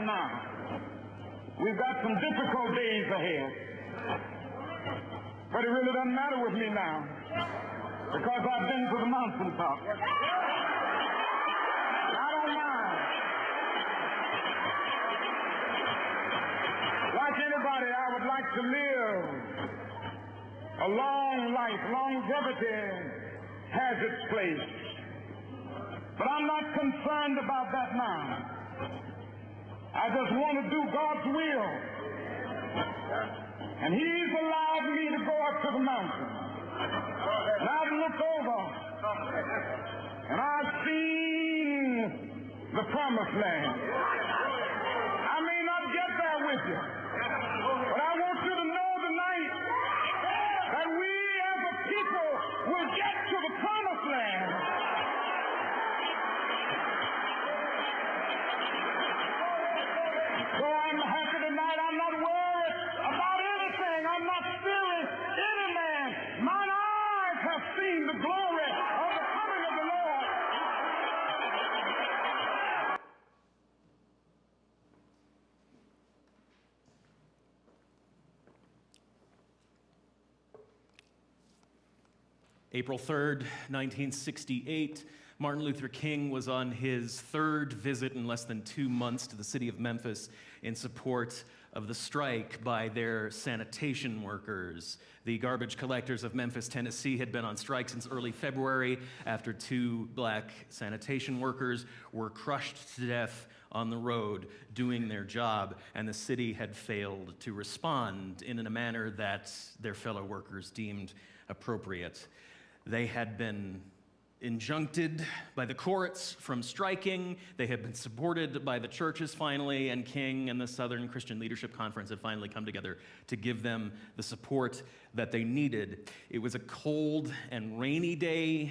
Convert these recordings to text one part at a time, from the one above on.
time now. We've got some difficult days ahead. But it really doesn't matter with me now, because I've been to the mountaintop. I don't mind. Like anybody, I would like to live a long life. Longevity has its place. But I'm not concerned about that now. I just want to do God's will. And He's allowed me to go up to the mountain. And I've looked over and I've seen the promised land. I may not get there with you, but I want you to know tonight that we as a people will get to the promised land. So I'm happy tonight. I'm not worried about anything. I'm not fearing any man. Mine eyes have seen the glory of the coming of the Lord. April 3rd, 1968, Martin Luther King was on his third visit in less than 2 months to the city of Memphis in support of the strike by their sanitation workers. The garbage collectors of Memphis, Tennessee had been on strike since early February after 2 black sanitation workers were crushed to death on the road doing their job, and the city had failed to respond in a manner that their fellow workers deemed appropriate. They had been injuncted by the courts from striking. They had been supported by the churches finally, and King and the Southern Christian Leadership Conference had finally come together to give them the support that they needed. It was a cold and rainy day,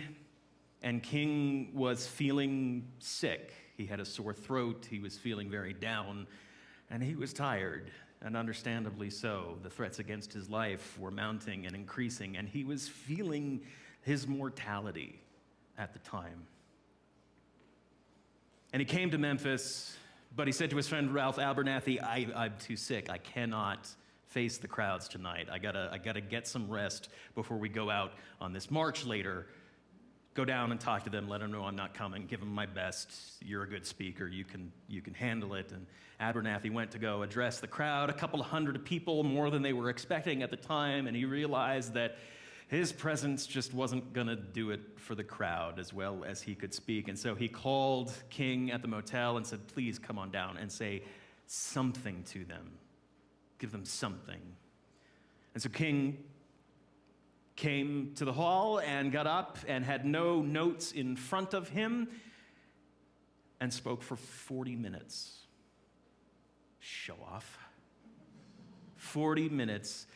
and King was feeling sick. He had a sore throat, he was feeling very down, and he was tired, and understandably so. The threats against his life were mounting and increasing, and he was feeling his mortality at the time. And he came to Memphis, but he said to his friend Ralph Abernathy, I'm too sick. I cannot face the crowds tonight. I gotta get some rest before we go out on this march later. Go down and talk to them, let them know I'm not coming, give them my best. You're a good speaker, you can handle it. And Abernathy went to go address the crowd, a couple of hundred people, more than they were expecting at the time, and he realized that his presence just wasn't gonna do it for the crowd as well as he could speak. And so he called King at the motel and said, please come on down and say something to them. Give them something. And so King came to the hall and got up and had no notes in front of him and spoke for 40 minutes. Show off. 40 minutes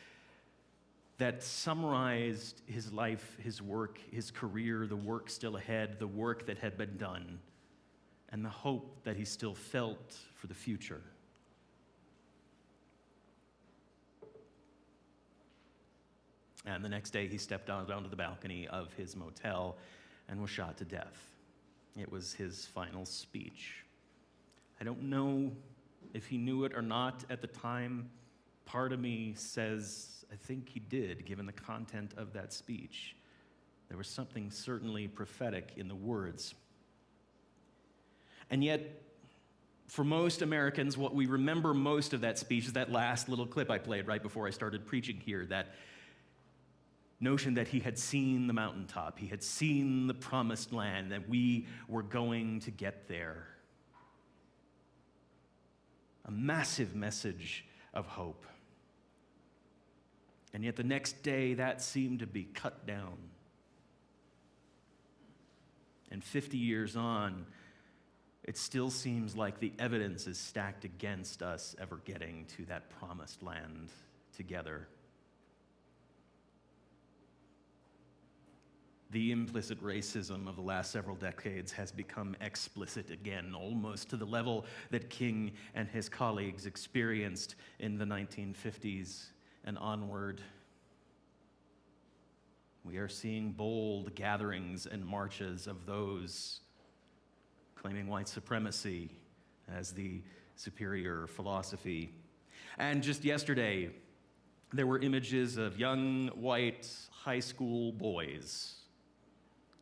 that summarized his life, his work, his career, the work still ahead, the work that had been done, and the hope that he still felt for the future. And the next day, he stepped out onto the balcony of his motel and was shot to death. It was his final speech. I don't know if he knew it or not at the time. Part of me says, I think he did, given the content of that speech. There was something certainly prophetic in the words. And yet, for most Americans, what we remember most of that speech is that last little clip I played right before I started preaching here, that notion that he had seen the mountaintop, he had seen the promised land, that we were going to get there. A massive message of hope. And yet the next day, that seemed to be cut down. And 50 years on, it still seems like the evidence is stacked against us ever getting to that promised land together. The implicit racism of the last several decades has become explicit again, almost to the level that King and his colleagues experienced in the 1950s and onward. We are seeing bold gatherings and marches of those claiming white supremacy as the superior philosophy. And just yesterday, there were images of young white high school boys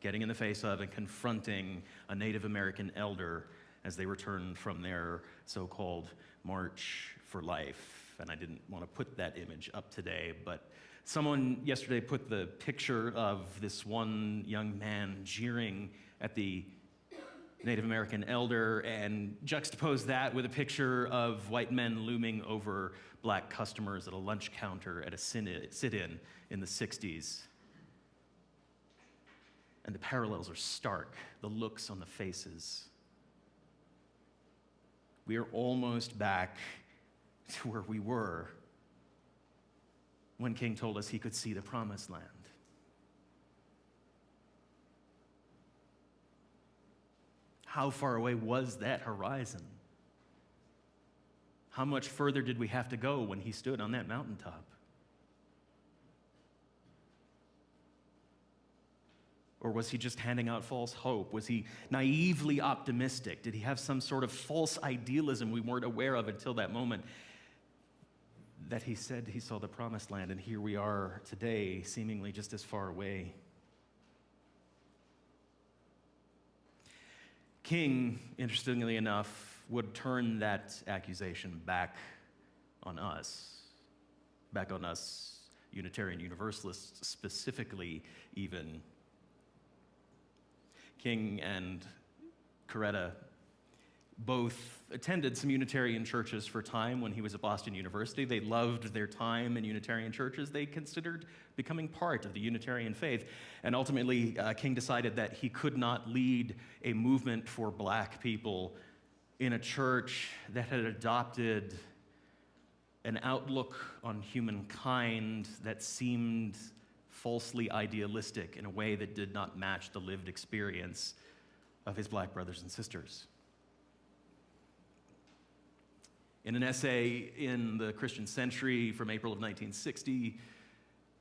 getting in the face of and confronting a Native American elder as they returned from their so-called March for Life. And I didn't want to put that image up today, but someone yesterday put the picture of this one young man jeering at the Native American elder and juxtaposed that with a picture of white men looming over black customers at a lunch counter at a sit-in in the 60s. And the parallels are stark, the looks on the faces. We are almost back to where we were when King told us he could see the promised land. How far away was that horizon? How much further did we have to go when he stood on that mountaintop? Or was he just handing out false hope? Was he naively optimistic? Did he have some sort of false idealism we weren't aware of until that moment that he said he saw the promised land, and here we are today, seemingly just as far away? King, interestingly enough, would turn that accusation back on us, Unitarian Universalists specifically, even. King and Coretta both attended some Unitarian churches for a time when he was at Boston University. They loved their time in Unitarian churches. They considered becoming part of the Unitarian faith. And ultimately, King decided that he could not lead a movement for black people in a church that had adopted an outlook on humankind that seemed falsely idealistic in a way that did not match the lived experience of his black brothers and sisters. In an essay in the Christian Century from April of 1960,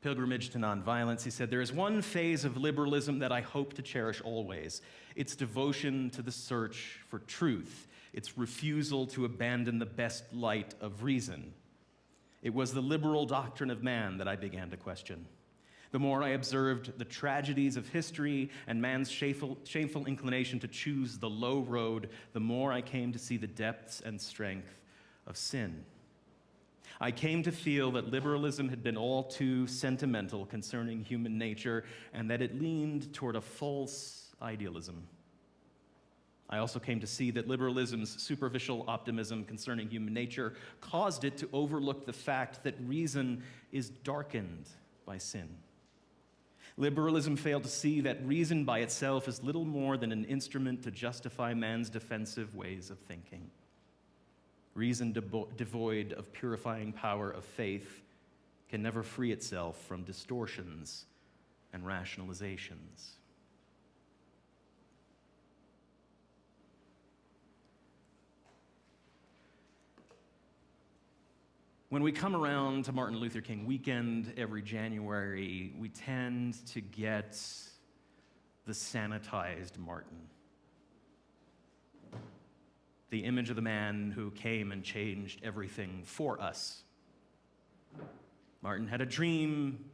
Pilgrimage to Nonviolence, he said, "There is one phase of liberalism that I hope to cherish always, its devotion to the search for truth, its refusal to abandon the best light of reason. It was the liberal doctrine of man that I began to question. The more I observed the tragedies of history and man's shameful inclination to choose the low road, the more I came to see the depths and strength of sin. I came to feel that liberalism had been all too sentimental concerning human nature and that it leaned toward a false idealism. I also came to see that liberalism's superficial optimism concerning human nature caused it to overlook the fact that reason is darkened by sin. Liberalism failed to see that reason by itself is little more than an instrument to justify man's defensive ways of thinking. Reason devoid of purifying power of faith can never free itself from distortions and rationalizations." When we come around to Martin Luther King weekend every January, we tend to get the sanitized Martin. The image of the man who came and changed everything for us. Martin had a dream,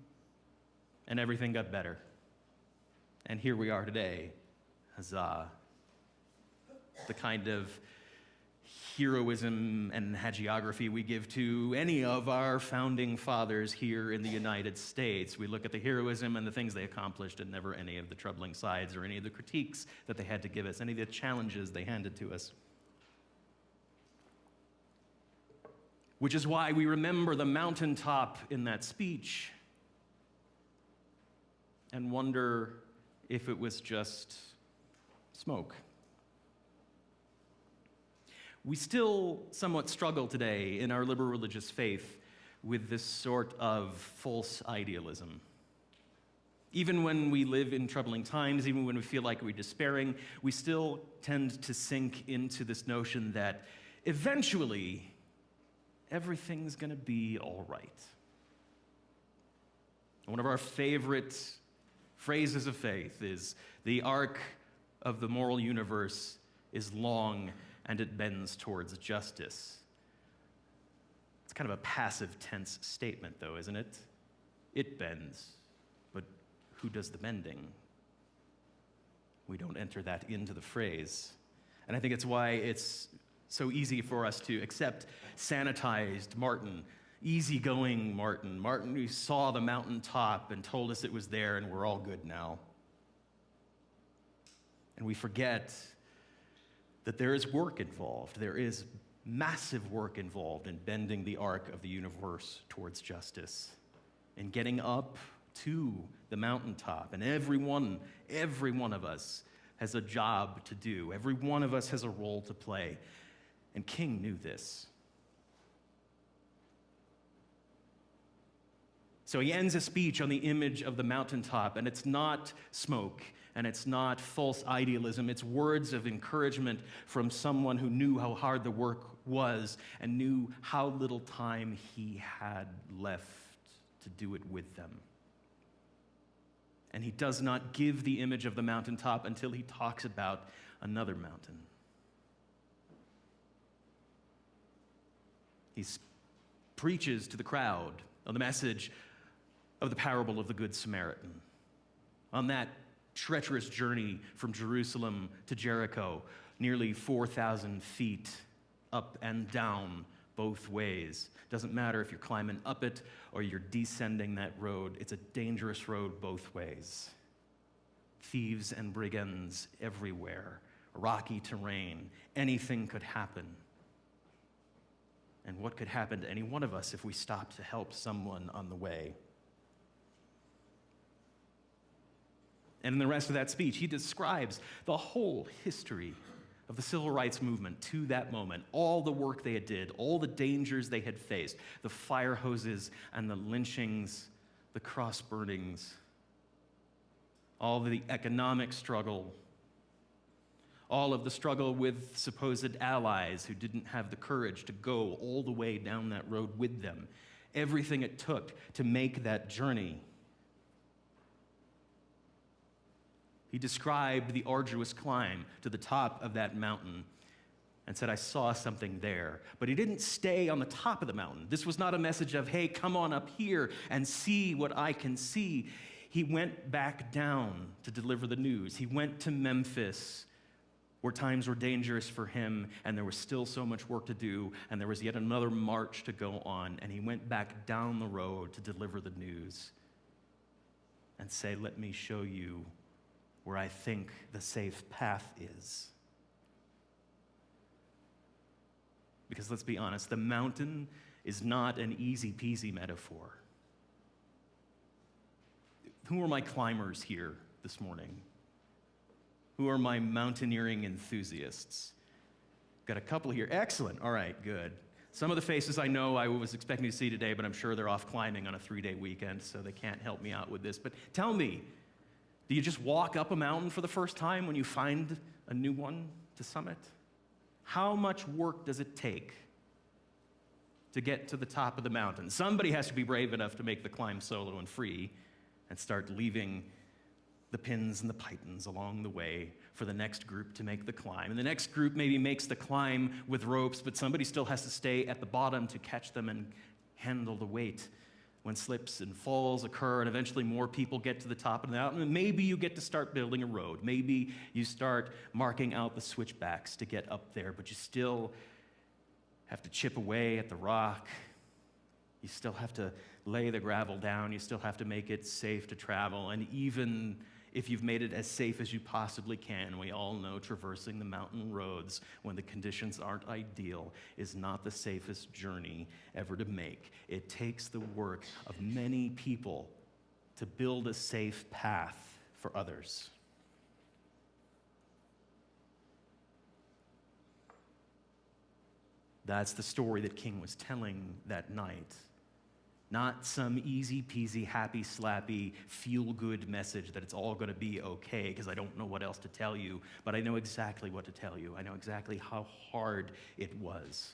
and everything got better. And here we are today. Huzzah. The kind of heroism and hagiography we give to any of our founding fathers here in the United States. We look at the heroism and the things they accomplished and never any of the troubling sides or any of the critiques that they had to give us, any of the challenges they handed to us. Which is why we remember the mountaintop in that speech and wonder if it was just smoke. We still somewhat struggle today in our liberal religious faith with this sort of false idealism. Even when we live in troubling times, even when we feel like we're despairing, we still tend to sink into this notion that eventually everything's going to be all right. One of our favorite phrases of faith is, "The arc of the moral universe is long and it bends towards justice. It's kind of a passive tense statement, though, isn't it? It bends, but who does the bending? We don't enter that into the phrase. And I think it's why it's so easy for us to accept sanitized Martin, easygoing Martin who saw the mountaintop and told us it was there and we're all good now. And we forget that there is work involved. There is massive work involved in bending the arc of the universe towards justice, in getting up to the mountaintop. And every one of us has a job to do. Every one of us has a role to play. And King knew this. So he ends his speech on the image of the mountaintop, and it's not smoke, and it's not false idealism. It's words of encouragement from someone who knew how hard the work was and knew how little time he had left to do it with them. And he does not give the image of the mountaintop until he talks about another mountain. He preaches to the crowd on the message of the parable of the Good Samaritan. On that treacherous journey from Jerusalem to Jericho, nearly 4,000 feet up and down both ways. Doesn't matter if you're climbing up it or you're descending that road. It's a dangerous road both ways. Thieves and brigands everywhere. Rocky terrain. Anything could happen. And what could happen to any one of us if we stopped to help someone on the way? And in the rest of that speech, he describes the whole history of the civil rights movement to that moment, all the work they had did, all the dangers they had faced, the fire hoses and the lynchings, the cross burnings, all of the economic struggle, all of the struggle with supposed allies who didn't have the courage to go all the way down that road with them, everything it took to make that journey. He described the arduous climb to the top of that mountain and said, I saw something there. But he didn't stay on the top of the mountain. This was not a message of, hey, come on up here and see what I can see. He went back down to deliver the news. He went to Memphis, where times were dangerous for him, and there was still so much work to do, and there was yet another march to go on, and he went back down the road to deliver the news and say, let me show you where I think the safe path is. Because let's be honest, the mountain is not an easy-peasy metaphor. Who are my climbers here this morning? Who are my mountaineering enthusiasts? Got a couple here. Excellent. All right, good. Some of the faces I know I was expecting to see today, but I'm sure they're off climbing on a 3-day weekend, so they can't help me out with this. But tell me, do you just walk up a mountain for the first time when you find a new one to summit? How much work does it take to get to the top of the mountain? Somebody has to be brave enough to make the climb solo and free and start leaving the pins and the pythons along the way for the next group to make the climb. And the next group maybe makes the climb with ropes, but somebody still has to stay at the bottom to catch them and handle the weight when slips and falls occur, and eventually more people get to the top of the mountain, and maybe you get to start building a road. Maybe you start marking out the switchbacks to get up there, but you still have to chip away at the rock. You still have to lay the gravel down. You still have to make it safe to travel. And even if you've made it as safe as you possibly can, we all know traversing the mountain roads when the conditions aren't ideal is not the safest journey ever to make. It takes the work of many people to build a safe path for others. That's the story that King was telling that night. Not some easy-peasy, happy-slappy, feel-good message that it's all going to be okay because I don't know what else to tell you, but I know exactly what to tell you. I know exactly how hard it was.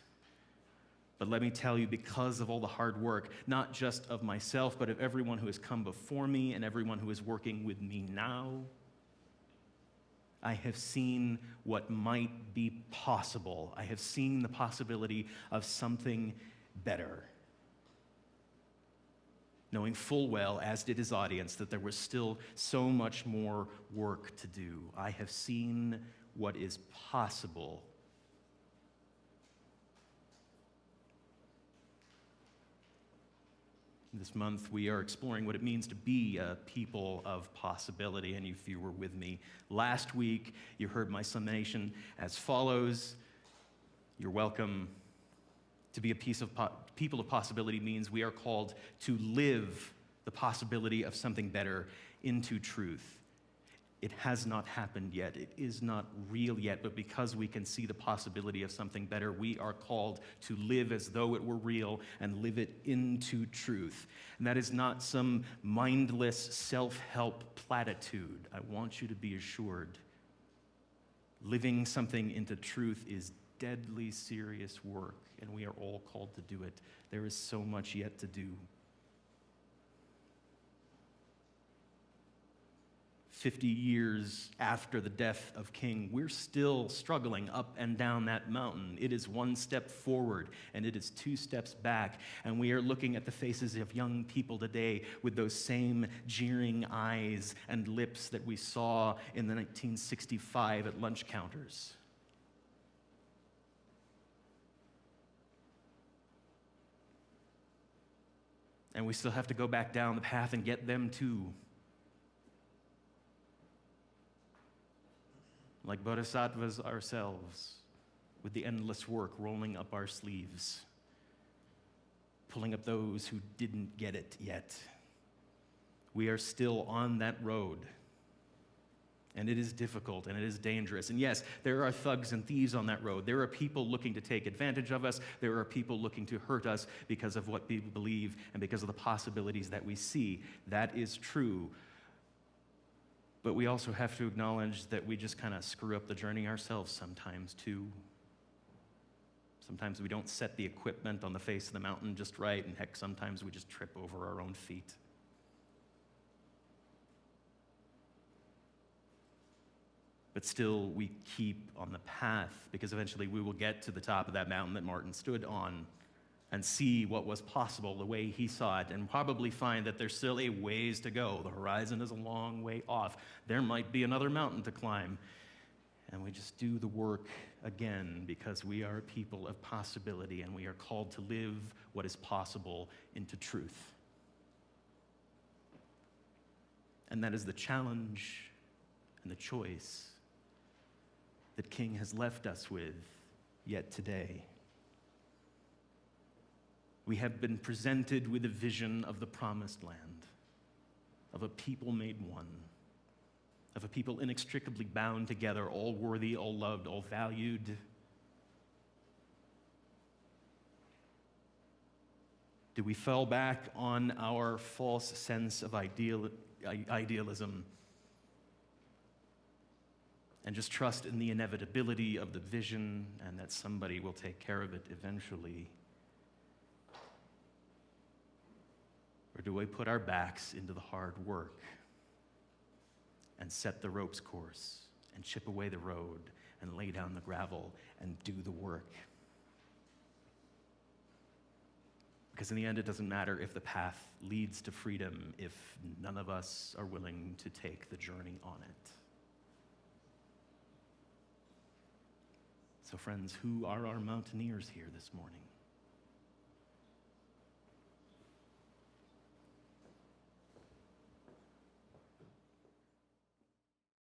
But let me tell you, because of all the hard work, not just of myself, but of everyone who has come before me and everyone who is working with me now, I have seen what might be possible. I have seen the possibility of something better. Knowing full well, as did his audience, that there was still so much more work to do. I have seen what is possible. This month, we are exploring what it means to be a people of possibility, and if you were with me last week, you heard my summation as follows. You're welcome. To be a people of possibility means we are called to live the possibility of something better into truth. It has not happened yet. It is not real yet, but because we can see the possibility of something better, we are called to live as though it were real and live it into truth. And that is not some mindless self-help platitude. I want you to be assured. Living something into truth is deadly serious work, and we are all called to do it. There is so much yet to do. 50 years after the death of King, we're still struggling up and down that mountain. It is one step forward, and it is two steps back, and we are looking at the faces of young people today with those same jeering eyes and lips that we saw in the 1965 at lunch counters. And we still have to go back down the path and get them too. Like bodhisattvas ourselves, with the endless work rolling up our sleeves, pulling up those who didn't get it yet. We are still on that road, and it is difficult, and it is dangerous. And yes, there are thugs and thieves on that road. There are people looking to take advantage of us. There are people looking to hurt us because of what people believe and because of the possibilities that we see. That is true. But we also have to acknowledge that we just kind of screw up the journey ourselves sometimes, too. Sometimes we don't set the equipment on the face of the mountain just right, and heck, sometimes we just trip over our own feet. But still, we keep on the path, because eventually we will get to the top of that mountain that Martin stood on and see what was possible the way he saw it, and probably find that there's still a ways to go. The horizon is a long way off. There might be another mountain to climb. And we just do the work again because we are a people of possibility, and we are called to live what is possible into truth. And that is the challenge and the choice that King has left us with yet today. We have been presented with a vision of the promised land, of a people made one, of a people inextricably bound together, all worthy, all loved, all valued. Do we fall back on our false sense of idealism and just trust in the inevitability of the vision and that somebody will take care of it eventually? Or do we put our backs into the hard work and set the ropes course and chip away the road and lay down the gravel and do the work? Because in the end, it doesn't matter if the path leads to freedom if none of us are willing to take the journey on it. So friends, who are our mountaineers here this morning?